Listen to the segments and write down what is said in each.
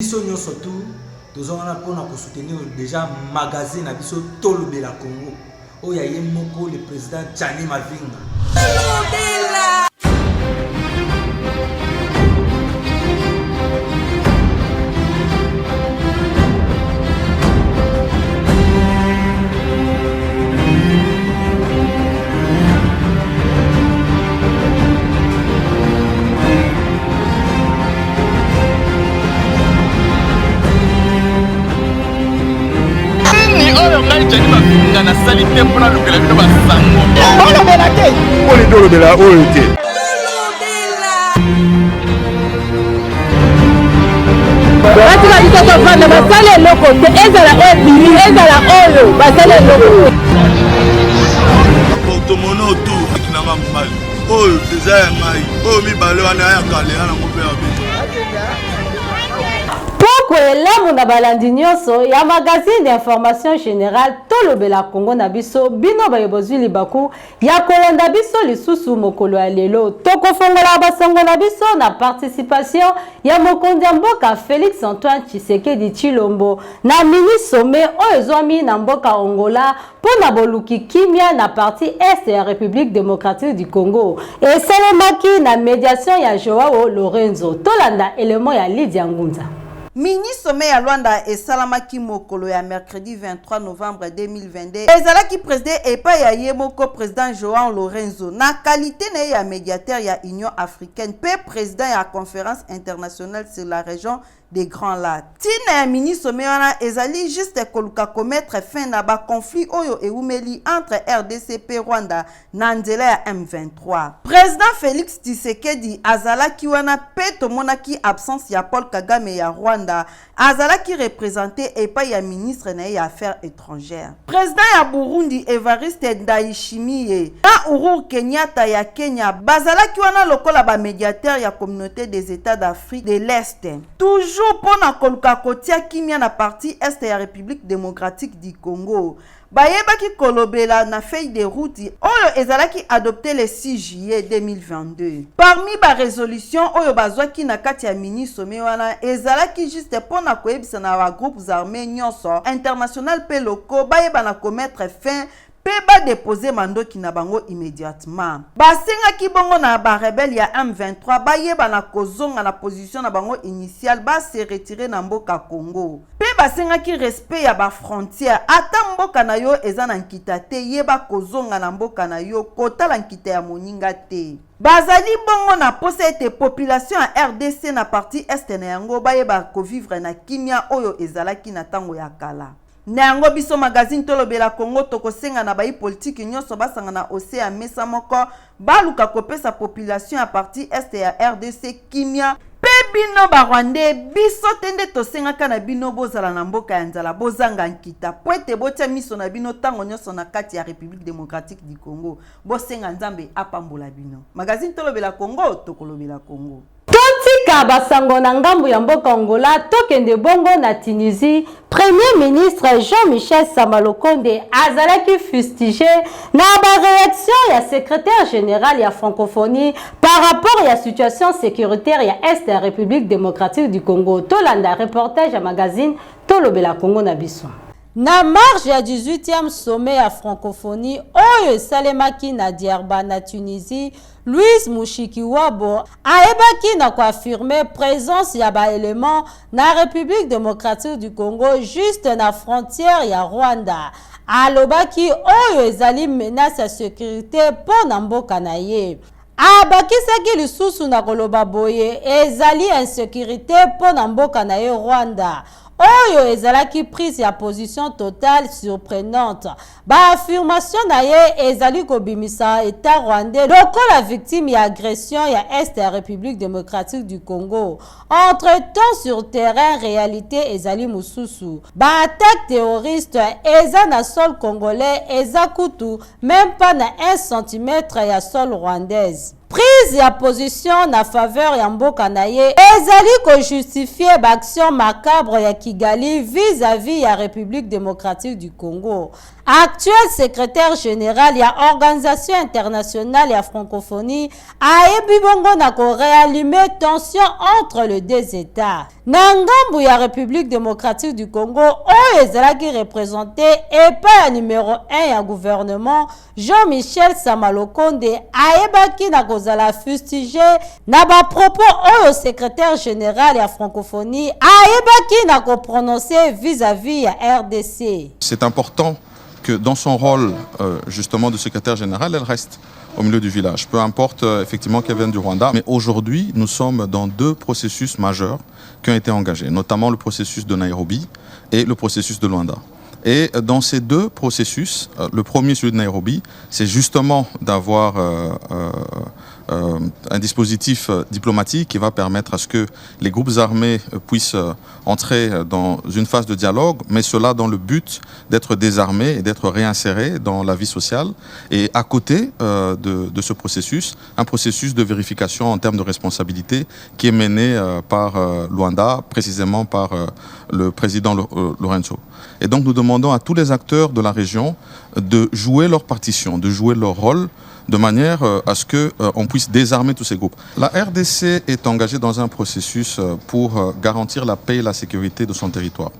Surtout, nous avons soutenir déjà magazine à Bisso Tolobela Congo. Oh, il y a le président Tchani Mavinga. Pourquoi la balandi nyonso ya magazine d'information générale Tolobela Congo na biso bino bayebozwi libaku ya kolanda biso lisusu mokolo ya lelo tokofongola basango na biso na participation ya mokonzi ya mboka Félix Antoine Tshisekedi Tshilombo na mini sommet oyo ezwami na mboka Angola pona boluki kimia na partie est ya République démocratique du Congo esalemaki na médiation ya Joao Lorenzo tolanda élément ya Lydia Ngunza. Mini sommet à Luanda et Salamaki Mokolo ya mercredi 23 novembre 2022. Ezalaki président et pas ya Yemoko président Joao Lorenzo. Na qualité na ya médiateur ya Union africaine, pe président ya conférence internationale sur la région des Grands Lacs. Tina ya mini sommet wana ezali juste koluka commettre fin na ba conflit oyo e umeli entre RDC Rwanda na nzela ya M23. Président Félix Tshisekedi azalaki wana pe tomonaki absence ya Paul Kagame ya Rwanda azalaki représenté et pas ya ministre na ya affaires étrangères. Président ya Burundi Evariste Ndayishimiye na Uhuru Kenyatta ya Kenya bazalaki wana lokola ba médiateur ya communauté des États d'Afrique de l'Est. Toujours pour na koluka kotia kimia na partie est ya République démocratique du Congo. Bayebaki kolobela na feuille de route oyo ezalaki adopté le 6 juillet 2022. Parmi ba résolution oyo bazwaki na kati ya mini sommet wana ezalaki juste pona koyebisa na ba groupes armés nyonso international pe loko bayeba na commettre fin Peba déposer mandoki na bango immédiatement. Basengaki bongo na ba rebelle ya M23 bayeba na kozonga na position na bango initiale ba se retirer na mboka Congo. Pe basengaki respect ya ba frontière ata mboka na yo eza na nkita te yeba kozonga na mboka na yo kotala nkita ya moninga te. Bazali bongo na posa ete population ya RDC na partie est na yango bayeba ko vivre na kimia oyo ezalaki na tango ya kala. Nango biso magazine Tolobela Congo tokosenga na bayi politique nyonso basanga na océan mesa moko baluka kopesa population à partie est ya RDC kimia pe bino ba Rwandais biso tende tosengaka na bino bozala na mboka ya nzala bozanga nkita poete botia miso na bino tango nyonso na kati ya République démocratique du Congo bosenga nzambe apambola bino. Magazine Tolobela Congo tokolobela Congo. Totika basango na ngambu ya mboka Angola tokende bongo na Tunisie. Premier ministre Jean-Michel Sambalokonde azalaki fustigé na ba réaction ya secrétaire général ya francophonie par rapport à la situation sécuritaire ya est la République démocratique du Congo. Tolanda reportage à magazine Tolobela Congo na biso. Na marge ya 18e sommet ya francophonie oyo salemaki na Djerba na Tunisie, Louise Mushikiwabo aebaki na confirmer présence ya ba élément na République démocratique du Congo juste na frontière ya Rwanda. Alobaki oyo ezali menace ya sécurité po na mboka na ye. Abakisaki lisusu na koloba boye ezali insécurité po na mboka na ye Rwanda. Oyo ezalaki prise ya position totale surprenante. Ba affirmation na ye ezali kobimisa état rwandais lokola victime ya agression ya est ya République démocratique du Congo. Entre-temps sur terrain réalité ezali mususu. Ba attaque terroriste eza na sol congolais eza kutu même pas na 1 cm ya sol rwandaise. Prise ya position na faveur ya mboka na ye ezali ko justifier ba action macabre ya Kigali vis-à-vis ya République démocratique du Congo. actuel secrétaire général ya Organisation internationale ya francophonie ayebi bongo na ko réallumer tension entre les deux États. Na ngambu ya République démocratique du Congo oyo ezalaki représenté epai numéro 1 ya gouvernement Jean-Michel Samalokonde ayebaki na kozala fustigé na ba propos oyo secrétaire général ya francophonie ayebaki na ko prononcer vis-à-vis ya RDC. C'est important que dans son rôle justement de secrétaire général, elle reste au milieu du village. Peu importe effectivement qu'elle vienne du Rwanda, mais aujourd'hui nous sommes dans deux processus majeurs qui ont été engagés, notamment le processus de Nairobi et le processus de Luanda. Et dans ces deux processus, le premier, celui de Nairobi, c'est justement d'avoir un dispositif diplomatique qui va permettre à ce que les groupes armés puissent entrer dans une phase de dialogue, mais cela dans le but d'être désarmés et d'être réinsérés dans la vie sociale. Et à côté de ce processus, un processus de vérification en termes de responsabilité qui est mené par Luanda, précisément par le président Lorenzo. Et donc nous demandons à tous les acteurs de la région de jouer leur partition, de jouer leur rôle, de manière à ce qu'on puisse désarmer tous ces groupes. La RDC est engagée dans un processus pour garantir la paix et la sécurité de son territoire.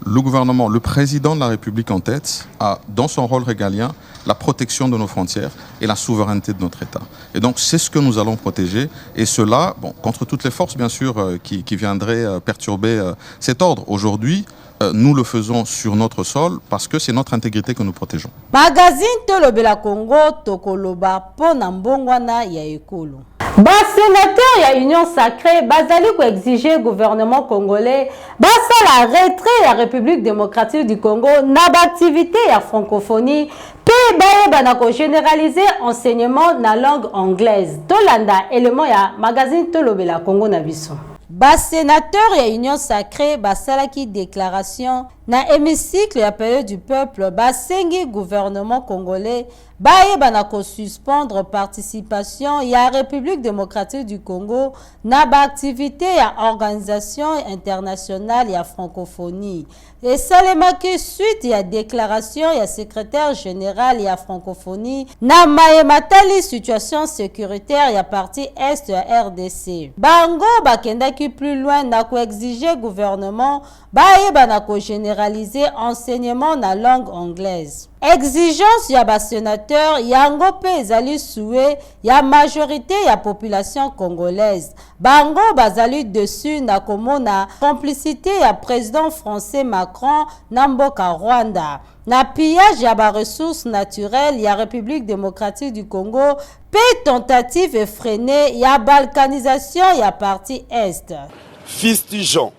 Le gouvernement, le président de la République en tête, a dans son rôle régalien la protection de nos frontières et la souveraineté de notre État. Et donc c'est ce que nous allons protéger, et cela contre toutes les forces bien sûr qui viendraient perturber cet ordre. Aujourd'hui, nous le faisons sur notre sol parce que c'est notre intégrité que nous protégeons. Magazine Tolobela Congo Tokoloba pona mbongwana ya ekolo. Sénateur ya Union Sacrée bazali ko exiger gouvernement congolais basala retrait la République démocratique du Congo na activité ya francophonie pe bayeba na ko généraliser enseignement na langue anglaise. Tolanda élément ya magazine Tolobela Congo na biso. Sénateur ya Union Sacrée basalaki déclaration na hémicycle ya Palais du Peuple basengi gouvernement congolais bayeba na ko suspendre participation ya République démocratique du Congo na ba activité ya Organisation internationale ya francophonie. Et salemaki suite ya déclaration ya secrétaire général ya francophonie na mayematali situation sécuritaire ya partie est ya RDC. Bango bakendaki plus loin na ko exiger gouvernement bayeba na ko généraliser enseignement na langue anglaise. Exigence ya ba sénateur yango pe ezali souhait ya majorité ya population congolaise. Bango bazali dessus na komona complicité ya président français Macron na mboka Rwanda. Na pillage ya ba ressources naturelles ya République démocratique du Congo pe tentative effrénée ya balkanisation ya partie est. Fustigeons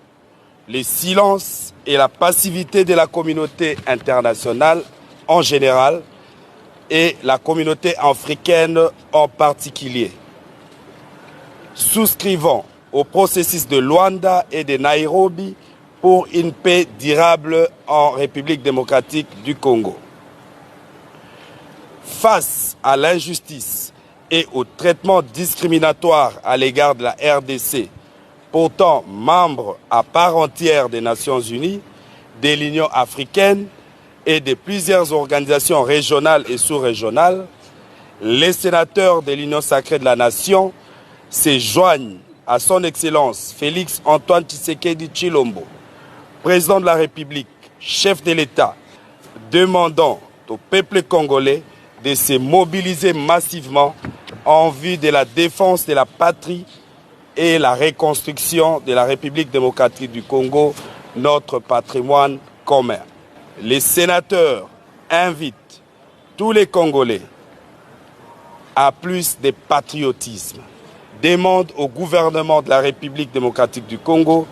les silences et la passivité de la communauté internationale en général et la communauté africaine en particulier. Souscrivons au processus de Luanda et de Nairobi pour une paix durable en République démocratique du Congo. Face à l'injustice et au traitement discriminatoire à l'égard de la RDC, pourtant membre à part entière des Nations Unies, de l'Union africaine et de plusieurs organisations régionales et sous-régionales, les sénateurs de l'Union sacrée de la Nation se joignent à son Excellence Félix Antoine Tshisekedi Tshilombo, président de la République, chef de l'État, demandant au peuple congolais de se mobiliser massivement en vue de la défense de la patrie et la reconstruction de la République démocratique du Congo, notre patrimoine commun. Les sénateurs invitent tous les Congolais à plus de patriotisme, demandent au gouvernement de la République démocratique du Congo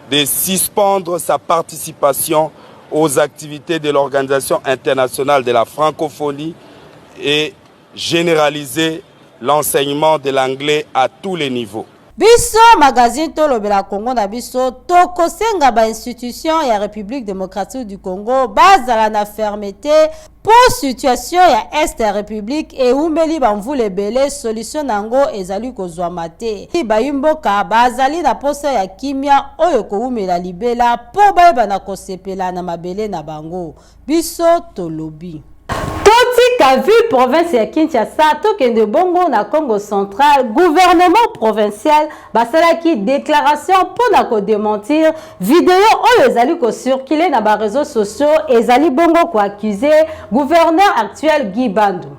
de suspendre sa participation aux activités de l'Organisation internationale de la francophonie et généraliser l'enseignement de l'anglais à tous les niveaux. Biso magazine tolobela Congo na biso tokosenga ba institution ya République démocratique du Congo bazala na fermeté pour situation ya Est ya République et umeli bamvule belé solution nango ezali kozwa mate. Bayimboka bazali na posa ya kimia oyo ko umela libela po bayeba na kosepela na mabele na bango. Biso tolobi. Totika ville province ya Kinshasa tokende bongo na Congo central gouvernement provincial basalaki déclaration pour na ko démentir vidéo oyo ezali ko circuler na ba réseaux sociaux ezali bongo ko accuser gouverneur actuel Guy Bandou.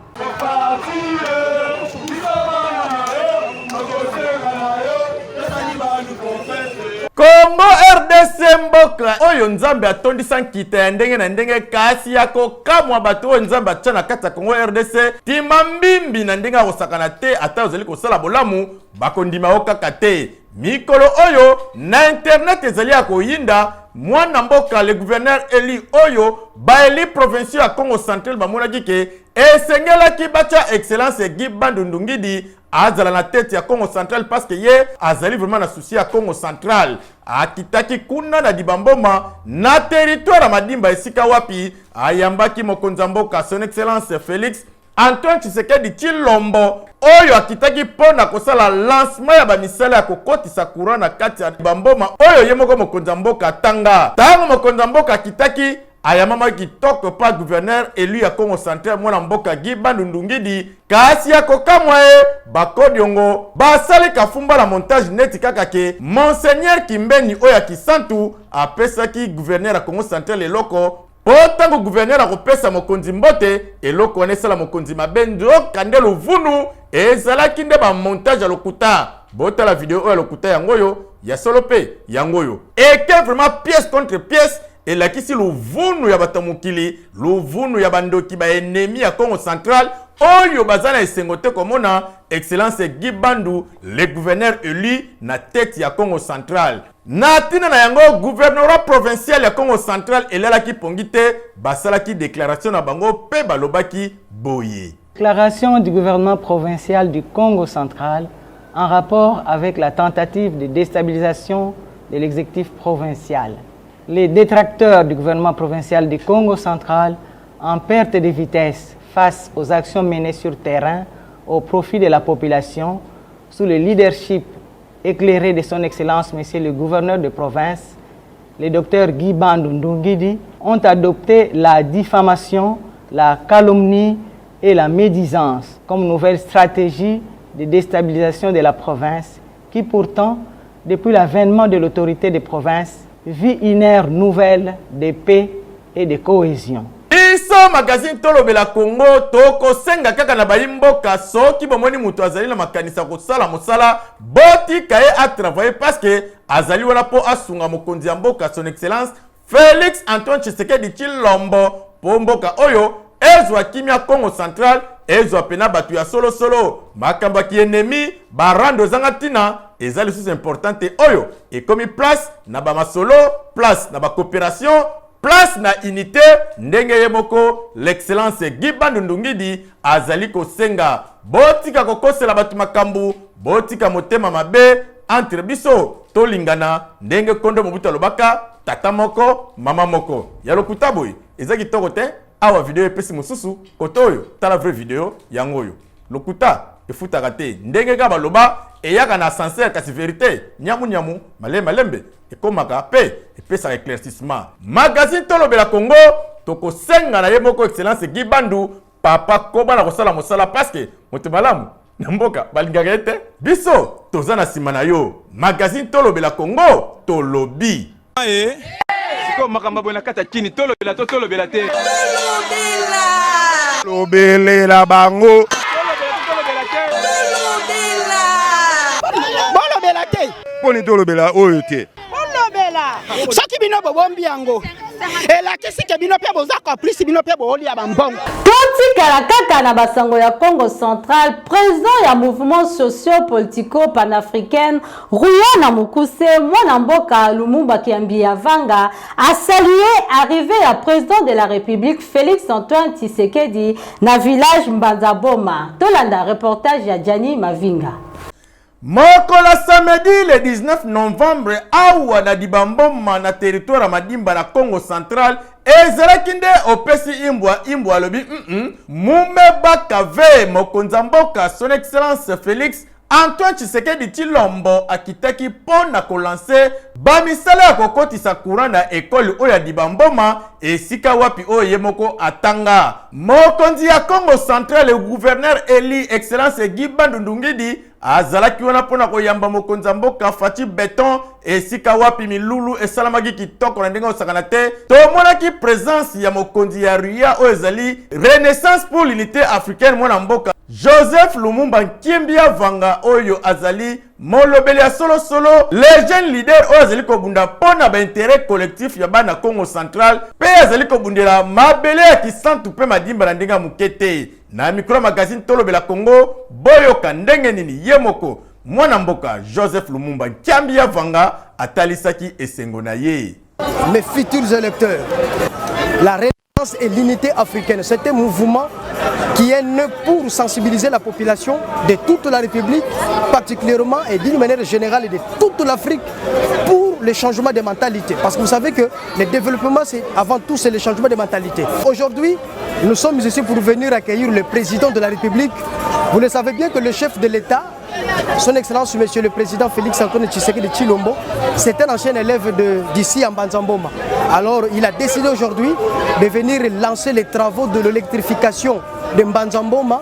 Congo RDC mboka oyo nzambe atondisa nkita ya ndenge na ndenge kasi yako kamwa bato oyo nzambe atya na kati ya Congo RDC tima mbimbi na ndenge akosakana te ata ozali kosala bolamu bakondima o kaka te mikolo oyo na internet ezali ya koyinda mwana mboka le gouverneur Eli oyo baeli provincial ya Congo central bamonaki ke esengelaki batya excellence Guy Bandou Ndungidi azala na tête ya Congo central parce que ye azali vraiment na souci ya Congo central akitaki kuna na dibamboma na territoire ya madimba esika wapi ayambaki mokonza mboka son excellence Félix Antoine Tshisekedi Tshilombo oyo akitaki pona kosala lancement ya bamisala ya kokotisa courant na kati ya dibamboma oyo ye moko mokonza mboka tanga tango mokonza mboka akitaki ayamama kitoko pa gouverneur élu ya Congo central mwana mboka Guy Bandou Ndungidi kasi ya kokamwa bakodi yongo basali kafumba la montage neti kaka ke monseigneur Kimbeni oya Kisantu apesaki gouverneur ya Congo central eloko potango gouverneur akopesa mokonzi mbote eloko onesala mokonzi mabenzo kande lovunu ezalaki nde ba montage ya lokuta bota la vidéo oya lokuta yangoyo ya solope yangoyo eke vraiment pièce contre pièce et la kisi luvunu ya batamukili luvunu ya bandoki ba ennemi ya Congo central oyo bazana esengote komona excellence Guy Bandou le gouverneur élu na tête ya Congo central natina na yango gouvernorat provincial ya Congo central elalaki pongite basalaki déclaration na bango pe balobaki boye. Déclaration du gouvernement provincial du Congo central en rapport avec la tentative de déstabilisation de l'exécutif provincial. Les détracteurs du gouvernement provincial du Congo central en perte de vitesse face aux actions menées sur terrain au profit de la population sous le leadership éclairé de son Excellence Monsieur le gouverneur de province, le docteur Guy Bandou Ndungidi, ont adopté la diffamation, la calomnie et la médisance comme nouvelle stratégie de déstabilisation de la province qui pourtant, depuis l'avènement de l'autorité des provinces, vit une ère nouvelle de paix et de cohésion. Iso magazine tolobela Congo toko senga kaka na bayimboka soki bomoni mutu azali na makanisa kosala mosala boti kaye a travailler parce que azali wana po asunga mokonzi ya mboka son excellence Félix Antoine Tshisekedi Tshilombo po mboka oyo ezwa kimia Congo central ezwa pena batu ya solo solo makamba ki ennemi barando zanga tina ezali sous importante oyo ekomi place na ba masolo place na ba coopération place na unité ndenge yemoko l'excellence Guy Bandou Ndungidi azali kosenga botika kokosela batu makambu botika motema mabe entre biso tolingana ndenge kondo mobuta lobaka tata moko mama moko ya lokuta boy ezaki toko te awa video epesi mosusu kotoyo tala vraie video yangoyo lokuta efutaka te ndenge ka baloba eyaka na sincère kasi vérité nyamu nyamu malembe ekomaka pe epesa éclaircissement magazine tolobela Congo tokosenga na ye moko excellence Guy Bandou papa koba na kosala mosala parce que moto malamu na mboka balingaka te biso toza na sima na yo magazine tolobela Congo tolobi siko makamba bona kata kini tolobela te lobelela bango bolobela te poni tolobela oyo te bolobela soki bino bobombi yango elakisi ke bino mpe boza complice bino mpe bolia bambongo totikala kaka na basango ya Congo central président ya mouvement socio-politico panafricaine Ruyana Mukuse mwana mboka Lumumba Kiambi ya Vanga a salué arrivée ya président de la République Félix Antoine Tshisekedi na village Mbanzaboma. Tolanda reportage ya Jani Mavinga. Mokola samedi le 19 novembre awa na dibamboma na territoire Madimba na Congo central ezalaki nde opesi imbwa lobi Mumeba Kave mokonza mboka son excellence Félix Antoine Tshisekedi Tshilombo akitaki pona kolanse bamisala ya kokotisa courant na ekole oya dibamboma esika wapi oye moko atanga. Mokonzi ya Congo central le gouverneur Eli excellence Guy Bandundungidi azalaki wana pona koyamba mokonza mboka Fati Beton esika wapi milulu esalamaki kitoko na ndenge osakana te. Tomonaki présence ya mokonzi ya Ria o ezali Renaissance pour l'unité africaine mwana mboka Joseph Lumumba Nkimbia Vanga oyo azali molobeli ya solo les jeunes leaders oyo azali kobunda pona ba intérêt collectif ya bana Congo central pe azali kobundela mabele ya kisantu pe madimba na ndenge mukete. Na micro magazine Tolobela Congo boyoka ndenge nini yemoko mwana mboka Joseph Lumumba Nkimbia Vanga atalisaki esengo na ye. Mes futurs électeurs, la Renaissance et l'unité africaine, c'est un mouvement qui est né pour sensibiliser la population de toute la République, particulièrement et d'une manière générale de toute l'Afrique, pour le changement de mentalité. Parce que vous savez que le développement, c'est avant tout le changement de mentalité. Aujourd'hui, nous sommes ici pour venir accueillir le président de la République. Vous le savez bien que le chef de l'État, son Excellence Monsieur le Président Félix Antoine Tshisekedi Tshilombo, c'est un ancien élève d'ici en Mbanzamboma. Alors il a décidé aujourd'hui de venir lancer les travaux de l'électrification de Mbanzamboma,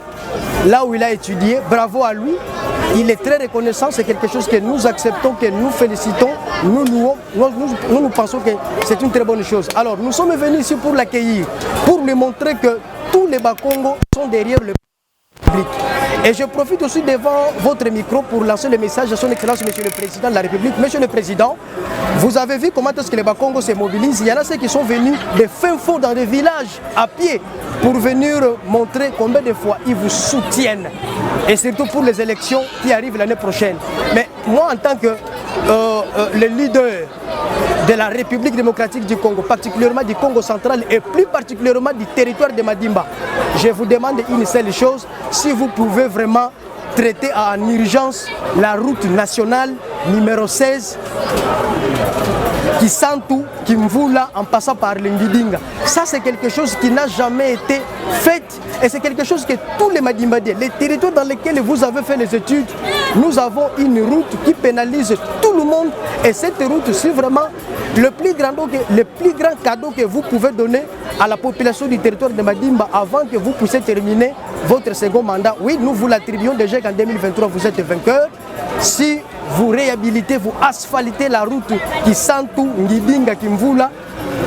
là où il a étudié. Bravo à lui. Il est très reconnaissant, c'est quelque chose que nous acceptons, que nous félicitons, nous louons, nous pensons que c'est une très bonne chose. Alors nous sommes venus ici pour l'accueillir, pour lui montrer que tous les Bas-Congo sont derrière le public. Et je profite aussi devant votre micro pour lancer le message à son Excellence Monsieur le Président de la République. Monsieur le Président, vous avez vu comment est-ce que les Bas-Congo se mobilisent. Il y en a ceux qui sont venus de fin fond dans des villages à pied pour venir montrer combien de fois ils vous soutiennent. Et surtout pour les élections qui arrivent l'année prochaine. Mais moi en tant que le leader de la République démocratique du Congo, particulièrement du Congo central et plus particulièrement du territoire de Madimba, je vous demande une seule chose, si vous pouvez vraiment traiter en urgence la route nationale numéro 16 Kisantu, Kimvula, en passant par l'Ingidinga. Ça, c'est quelque chose qui n'a jamais été fait et c'est quelque chose que tous les Madimbadiens, les territoires dans lesquels vous avez fait les études, nous avons une route qui pénalise tout le monde et cette route, c'est vraiment le plus grand cadeau que vous pouvez donner à la population du territoire de Madimba avant que vous puissiez terminer votre second mandat. Oui, nous vous l'attribuons déjà qu'en 2023, vous êtes vainqueur. Si vous réhabilitez, vous asphaltez la route qui Santu, Ngidinga, Kimvula,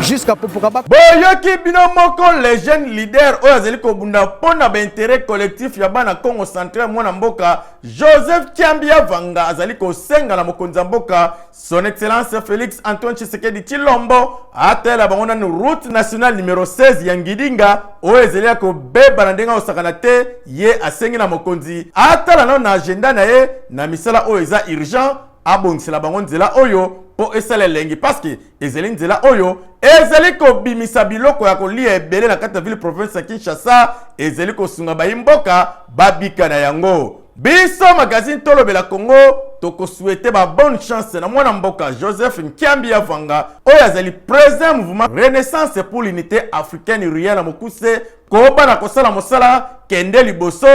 jusqu'à Popokaba. Boyoki binomoko les jeunes leaders oyo azali kobunda pona ba intérêt collectif ya bana Congo central mwana mboka Joseph Nkimbia Vanga azali kosenga na mokonza mboka son excellence Félix Antoine Tshisekedi Tshilombo atela bango na route nationale numéro 16 ya Ngidinga oyo ezali ko beba na ndenga osakana te ye asengi na mokonzi atala na agenda na ye na misala oyo eza urgent abongisela bango nzela oyo po esala lengi parce que ezeli nzela oyo ezeli kobimisa biloko ya kolia ebele na kati ya ville province ya Kinshasa ezeli kosunga bayimboka babika na yango. Biso magazine Tolobela Congo toko souhaiter ba bonne chance na mwana mboka Joseph Nkimbia Vanga oyo azali président mouvement Renaissance pour l'unité africaine Ria na mokuse koba na kosala mosala kende liboso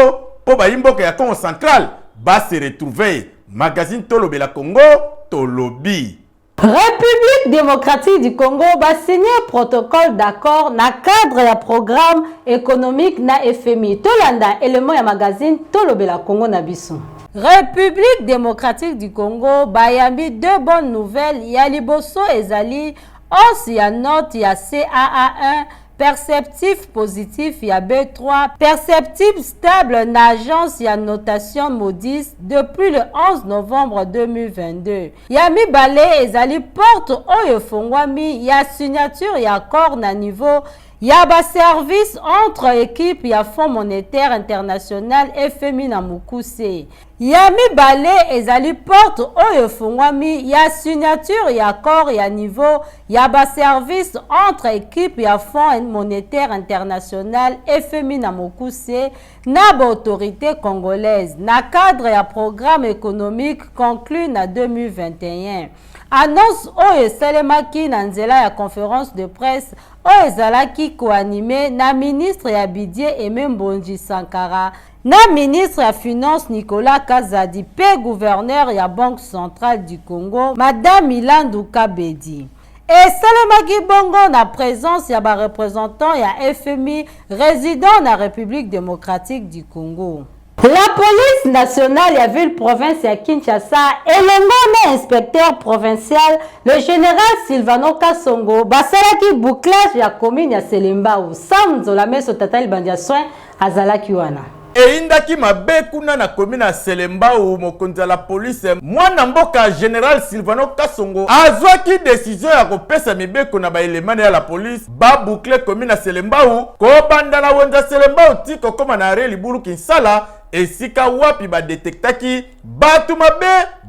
po bayimboka ya Congo central ba se retrouver. Magazine Tolobela Congo Tolobi. République démocratique du Congo va signer protocole d'accord na cadre ya programme économique na FMI. Tolanda élément ya magazine Tolobela Congo na biso. République démocratique du Congo bayambi deux bonnes nouvelles. Ya liboso ezali hausse ya note ya CAA1 perceptif positif ya B3, perceptible stable na agence ya notation Moody's depuis le 11 novembre 2022. Ya mibale ezali porte oyo fongwami ya signature ya accord na niveau ya ba service entre équipe ya Fonds monétaire international FMI na Mukuse. Ya mibale ezali porte oyo fungwami ya signature ya accord ya niveau ya ba service entre équipe ya Fonds monétaire international FMI na Mukuse na ba autorité congolaise na cadre ya programme économique conclu na 2021. Annonce oyo esalemaki na nzela ya conférence de presse oyo ezalaki koanime na ministre ya Bidie Aimé Mbonji Sankara na ministre ya finance Nicolas Kazadi pe gouverneur ya Banque centrale du Congo Madame Milandu Kabedi. Esalemaki bongo na présence ya ba représentant ya FMI résident na République démocratique du Congo. La police nationale ya ville-province ya Kinshasa elongo na inspecteur provincial le général Silvano Kasongo basalaki bouclage ya commune ya Selembao samzo la meso tatali bandia soin azalaki wana. Eindaki mabe kuna na commune ya Selembao mokonzi la police mwana mboka général Silvano Kasongo azwaki décision ya kopesa mibeko na ba elemane ya la police ba boucler commune ya Selembao ko banda na wonza Selembao tiko koma na re libulu Kinsala esika wapi ba detektaki batu mabe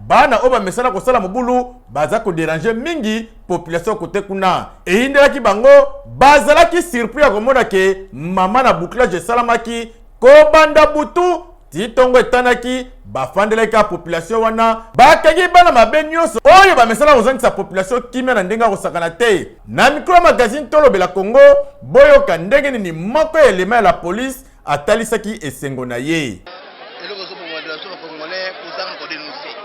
bana oba mesana kosala mobulu baza ko déranger mingi population kote kuna eindelaki bango bazalaki surpris ya komona ke mama na bouclage salamaki ko banda butu titongo etanaki bafandelaki ya population wana bakangi bana mabe nyonso oyo bamesana kozangisa population kimia na ndenge kosakana te na micro magazine tolobela Congo boyoka ndenge nini moko ya elema ya la police atalisaki esengo na ye. Eloko zo population congolais kozanga ko dénoncer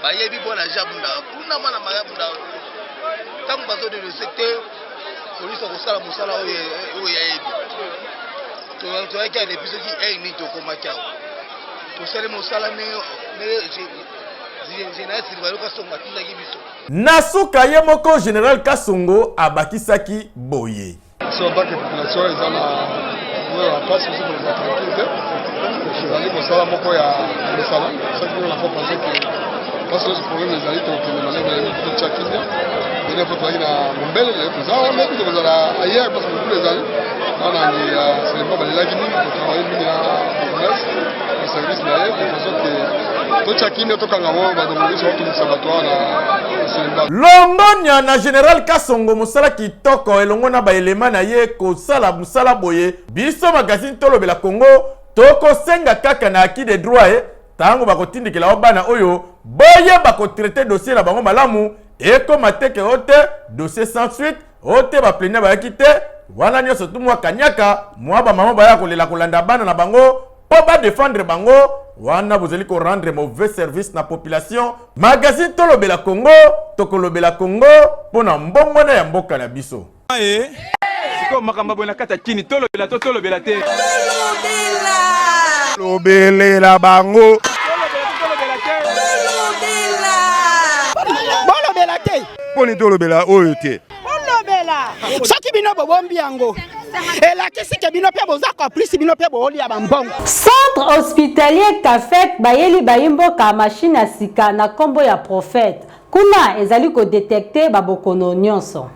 bayebi bona jabunda kuna mana mayabunda tango bazo dénoncer te police kosala musala oyo yayebi to yaki na episode qui ni to koma chao to sele musala ne général Silvano Kasongo atinaki biso nasuka ye moko général Kasongo abakisaki boye so baki population ezana la place aussi pour les tranquilles ezali kosala moko ya mesala chaque fois faut penser que parce que ce problème ezali to kende na lebe ya chakinya ene faut toki na mombele le kuzao mais tout kozala ailleurs parce que tous les années on a ni c'est le problème la gini pour travailler ni na business le service là et pour que to chakinya to kangamo ba donc ils sont tous sabatoire na longonya na général Kasongo musala kitoko elongo na ba elema na ye ko sala musala boye biso magazine tolobela Congo toko senga kaka na acquis des droits tango bakotindikela bana oyo boye bakotraiter dossier na bango malamu eko mateke ote dossier sans suite ote ba plaignant ba kite wana nyoso tumwa kanyaka mwa ba mama baya kolela kolanda bana na bango po ba défendre bango wana bozeli ko rendre mauvais service na population. Magazine tolobela Congo tokolobela Congo pona mbongo na ya mboka na biso siko makamba bona kata chini tolobela tolobela te lobelela bango bolobela te poni tolobela oyo te bolobela soki bino bobombi yango elakisi ke bino pe bozaka plus bino pe bolia bambongo. Centre hospitalier Kafek bayeli bayimboka machine ya sika na kombo ya prophète kuna ezali ko détecter babokono nyonso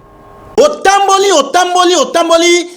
otamboli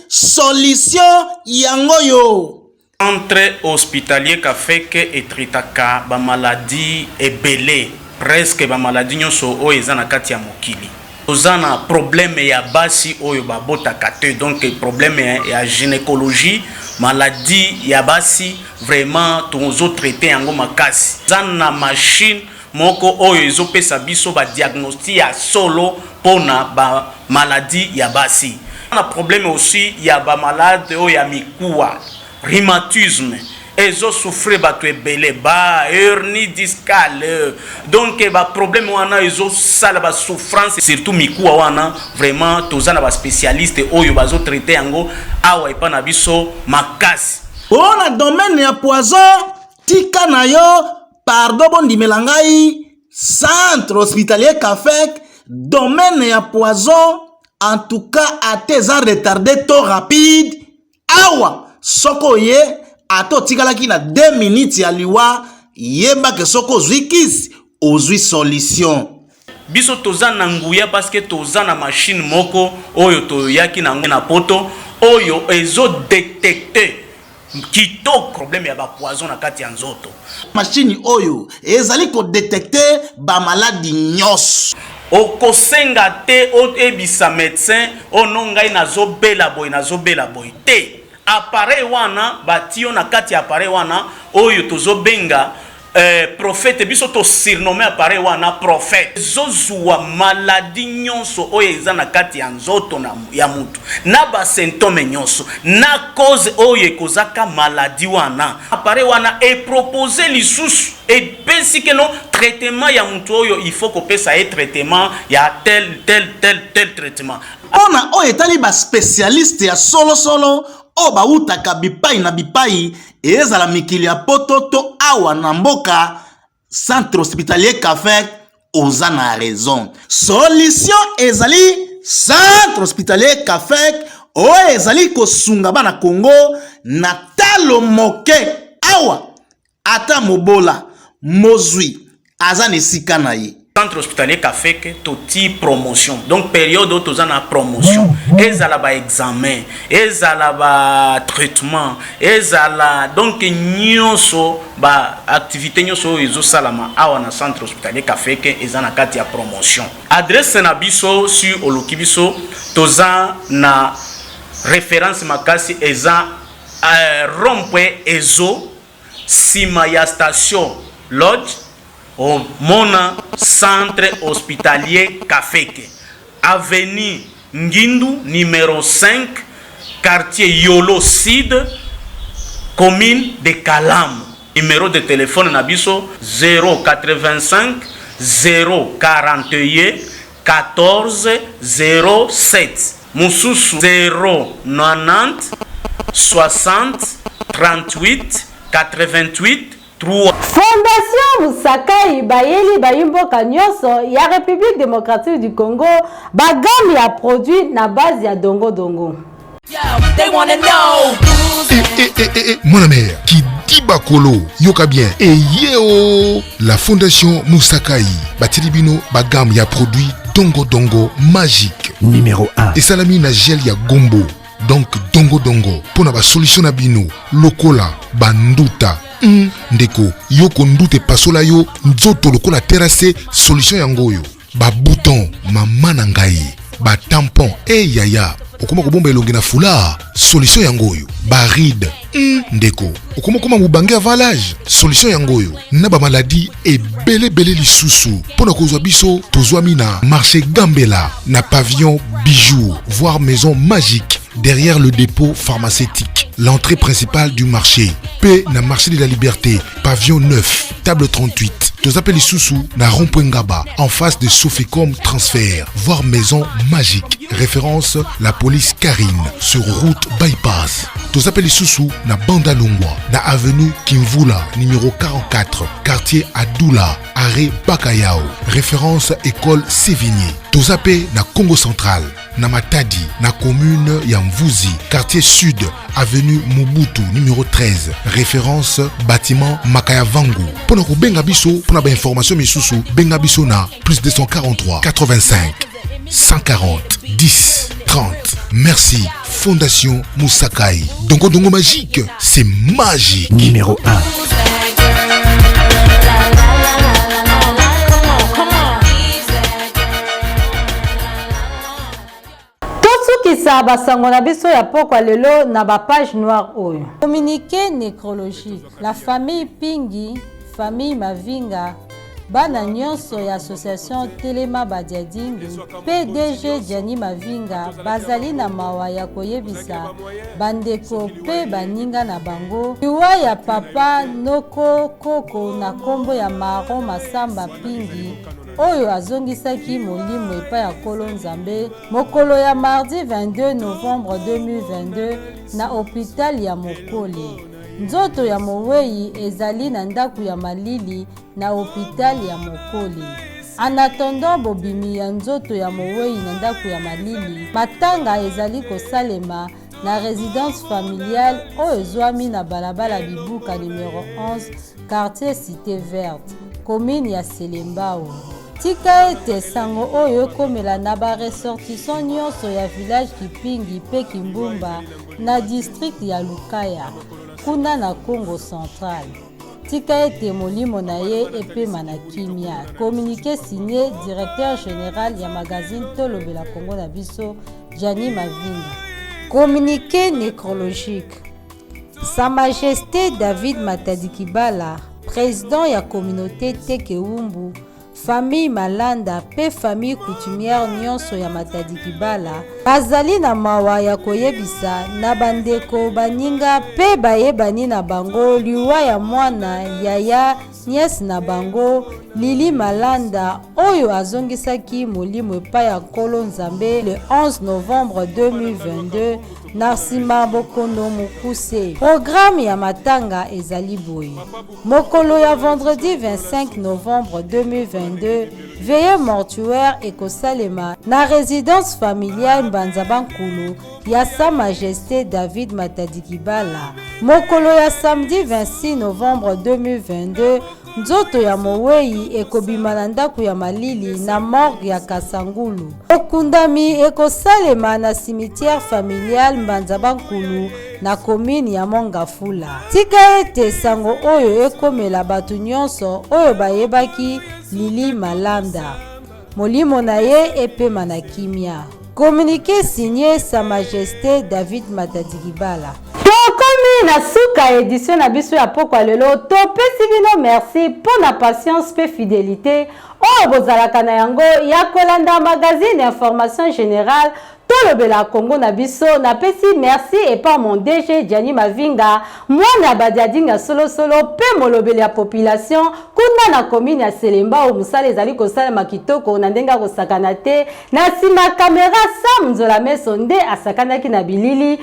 solution yango yo. Centre hospitalier Kafek etritaka ba maladie ebele presque ba maladie nyonso oyo eza na kati ya mokili. Ozana problème ya basi oyo babotaka te donc problème ya gynécologie maladie ya basi vraiment tozo traiter yango makasi. Zana machine moko oyo ezopesa biso ba diagnostic ya solo pona ba maladie ya basi. Na problème aussi ya ba malade oyo ya mikuwa rhumatisme ezo souffrir bato ebele ba hernie discale donc ba problème wana ezo sala ba souffrance surtout mikuwa wana vraiment tozana ba spécialiste oyo bazo traiter yango awa epa na biso makasi. Ona domaine ya poison tika na yo pardon bondimela ngai centre hospitalier Kafek domaine ya poison en tout cas à tes arts retardé to rapide awa soko ye ato tikalaki na 2 minutes ya liwa yeba ke soko zwikis ozwi solution. biso toza na nguya parce que toza na machine moko oyo toyaki na na poto oyo ezo détecter kitoko problème ya ba poison na kati ya nzoto. Machine oyo ezali ko détecter ba maladie nyos. Okosenga te o ebisa médecin onongai nazobela boy te. Appareil wana batio na kati ya appareil wana oyo tozobenga prophète biso to surnommé appareil wana prophète zozuwa maladie nyonso oyo eza na kati ya nzoto na ya mutu na ba symptôme nyonso na cause oyo ekozaka maladie wana appareil wana e proposer lisusu et pensi que non traitement ya mutu oyo il faut ko pesa et traitement ya tel traitement ona oyo etali ba spécialiste ya solo o bautaka bipai na bipai ezala mikili ya poto to awa na mboka centre hospitalier Kafek oza na raison. Solution ezali centre hospitalier Kafek o ezali kosunga bana Congo na talo moke awa ata mobola mozwi aza nesika na ye. Centre hospitalier Kafek toti promotion donc période où toza na promotion ezala ba examen ezala ba traitement ezala donc nyonso ba activité nyonso ezo salama awa na centre hospitalier Kafek ezana kati ya promotion adresse na biso sur olokibiso toza na référence makasi eza rond-point ezo sima ya station lodge au Mona Centre Hospitalier Kafeke, Avenue Ngindu, numéro 5, quartier Yolo Sud, commune de Kalam. Numéro de téléphone Nabiso 085 041 14 07. Moussousou 090 60 38 88 Fondation Musakai Bayeli Bayimboka nyonso ya République démocratique du Congo bagami ya produit na base ya dongo. Mon ami, qui dit bakolo, yoka bien, et yeo, la Fondation Musakai, Batilibino bagam ya produit dongo magique. Numéro 1. Et salami na gel ya gombo, donc dongo. Pona ba solution na bino, lokola, banduta. Ndeko yoko ndute pasola yo nzoto lokola terrasse solution yangoyo ba bouton mama na ngai ba tampon yaya okoma kobomba elongi na fula solution yangoyo ba ride ndeko okoma koma mubange avant l'âge solution yangoyo na ba maladie ebele lisusu pona kozwa biso tozwami na marché Gambela na pavillon bijoux voire maison magique derrière le dépôt pharmaceutique. L'entrée principale du marché. P na marché de la Liberté, pavillon 9, table 38. Tozapeli Soussou na rond-point Ngaba, en face de Sofecom Transfert, voire maison magique. Référence la police Karine, sur route bypass. Tozapeli Soussou na Bandalungwa, na avenue Kimvula, numéro 44, quartier Adoula, arrêt Bakayao. Référence école Sévigné. Tozapé na Congo Central. Na Matadi, na commune Yamvuzi, quartier sud, avenue Mobutu, numéro 13, référence bâtiment Makayavangu. Pour nous benga biso, pour nous information misusu, benga biso na plus 243 85 140 10 30. Merci Fondation Musakai. Dongo magique, c'est magique. Numéro 1. Kisa basango na biso ya pokwa lelo na ba page noire oyo. Communiqué nécrologique. La famille Pingi, famille Mavinga, bana nyonso ya association Telema Badiadingu, PDG Gianni Mavinga, bazali na mawa ya koyebisa bandeko pe baninga na bango. Liwa ya papa Noko Koko na kombo ya Maron Masamba Pingi, oyo azongisaki molimo epai ya Kolo Nzambe mokolo ya mardi 22 novembre 2022 na hôpital ya Mokole. Nzoto ya Mowei ezali na ndaku ya malili na hôpital ya Mokole. En attendant bobimi ya nzoto ya Mowei na ndaku ya malili, matanga ezali kosalema na résidence familiale oyo ezwami na balabala Bibuka numéro 11, quartier Cité Verte, commune ya Selembao. tika ete sango oyo ekomela na baressortissant nyonso ya village Kipingi pe Kimbumba na district ya Lukaya kuna na Congo Central. Tika ete molimo na ye epema na kimia. Communiqué signé directeur général ya magazine Tolobela Congo na biso Jani Mavinga. Communiqué nécrologique. Sa Majesté David Matadi Kibala, président ya communauté Tekeumbu, famille Malanda pe famille coutumière nyonso ya Matadi Kibala bazali na mawa ya koyebisa na bandeko baninga pe bayebani na bango liwa ya mwana yaya nièce na bango Lili Malanda oyo azongisaki molimo epai ya nkolo Nzambe le 11 novembre 2022 na nsima bokono mokuse. Programme ya matanga ezali boye. Mokolo ya vendredi 25 novembre 2022 veillée mortuaire ekosalema na résidence familiale Mbanza Bankulu ya Sa Majesté David Matadi Kibala. Mokolo ya samedi 26 novembre 2022 nzoto ya mowei ekobima na ndako ya malili na morgue ya Kasangulu. Okundami ekosalema na cimetière familial Mbanza Bankulu na commune ya Mongafula. Tika ete sango oyo ekomela bato nyonso oyo bayebaki Lili Malanda. Molimo na ye epema na kimia. Communiqué signé Sa Majesté David Matadi Kibala. Tokomi na suka édition na biso ya pokwa lelo topesi bino merci pour la patience pe fidélité oyo bozalaka na yango ya kolanda magazine information générale Tolobela Congo na biso na pesi merci et par mon DG Jani Mavinga mwana badiadinga solo pe molobeli ya population kuna na commune ya Selemba o musale ezali kosala makitoko na ndenga kosakana te na sima kamera Sam Nzola Mesonde asakanaki na bilili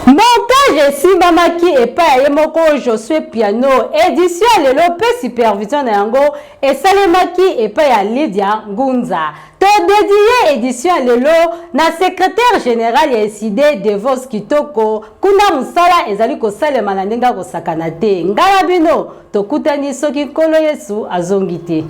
montage esimbamaki epai ya moko Josué Piano édition lelo pe supervision na yango esalemaki epai ya Lydia Ngunza. To dédié édition lelo na secrétaire général ya SID Devos Kitoko kuna musala ezali kosalema na ndenga kosakana te ngala bino tokutani soki nkolo Yesu azongi te.